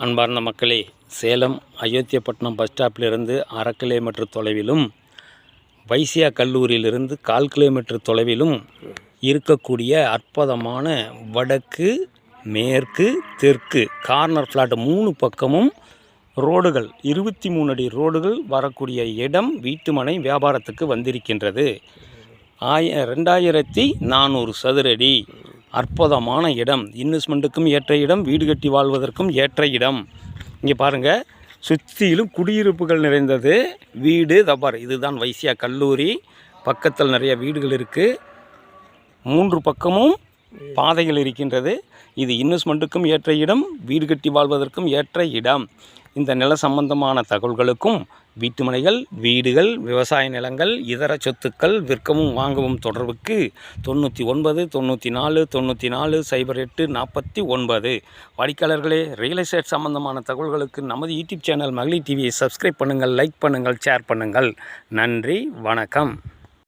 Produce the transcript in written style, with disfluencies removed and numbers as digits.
அன்பார்ந்த மக்களே, Salem Ayothiyapattinam bus ஸ்டாப்பிலிருந்து 1/2 kilometre தொலைவிலும், வைசியா கல்லூரியிலிருந்து 1/4 கிலோமீட்டர் தொலைவிலும் இருக்கக்கூடிய அற்புதமான வடக்கு, மேற்கு, தெற்கு கார்னர் ஃப்ளாட் 3 பக்கமும் ரோடுகள் 23 அடி ரோடுகள் வரக்கூடிய இடம் வீட்டுமனை வியாபாரத்துக்கு வந்திருக்கின்றது. 2400 சதுர அடி அற்புதமான இடம். இன்வெஸ்ட்மெண்ட்டுக்கும் ஏற்ற இடம், வீடு கட்டி வாழ்வதற்கும் ஏற்ற இடம். இங்கே பாருங்கள், சுற்றிலும் குடியிருப்புகள் நிறைந்தது வீடு. தபார், இதுதான் வைசியா கல்லூரி. பக்கத்தில் நிறைய வீடுகள் இருக்குது. 3 பக்கமும் பாதைகள் இருக்கின்றது. இது இன்வெஸ்ட்மெண்ட்டுக்கும் ஏற்ற இடம், வீடு கட்டி வாழ்வதற்கும் ஏற்ற இடம். இந்த நில சம்பந்தமான தகவல்களுக்கும் வீட்டுமனைகள், வீடுகள், விவசாய நிலங்கள், இதர சொத்துக்கள் விற்கவும் வாங்கவும் தொடர்புக்கு 99 94 94 08 49. வாடிக்கையாளர்களே, ரியல் எஸ்டேட் சம்பந்தமான தகவல்களுக்கு நமது யூடியூப் சேனல் மகளிர் டிவியை சப்ஸ்கிரைப் பண்ணுங்கள், லைக் பண்ணுங்கள், ஷேர் பண்ணுங்கள். நன்றி, வணக்கம்.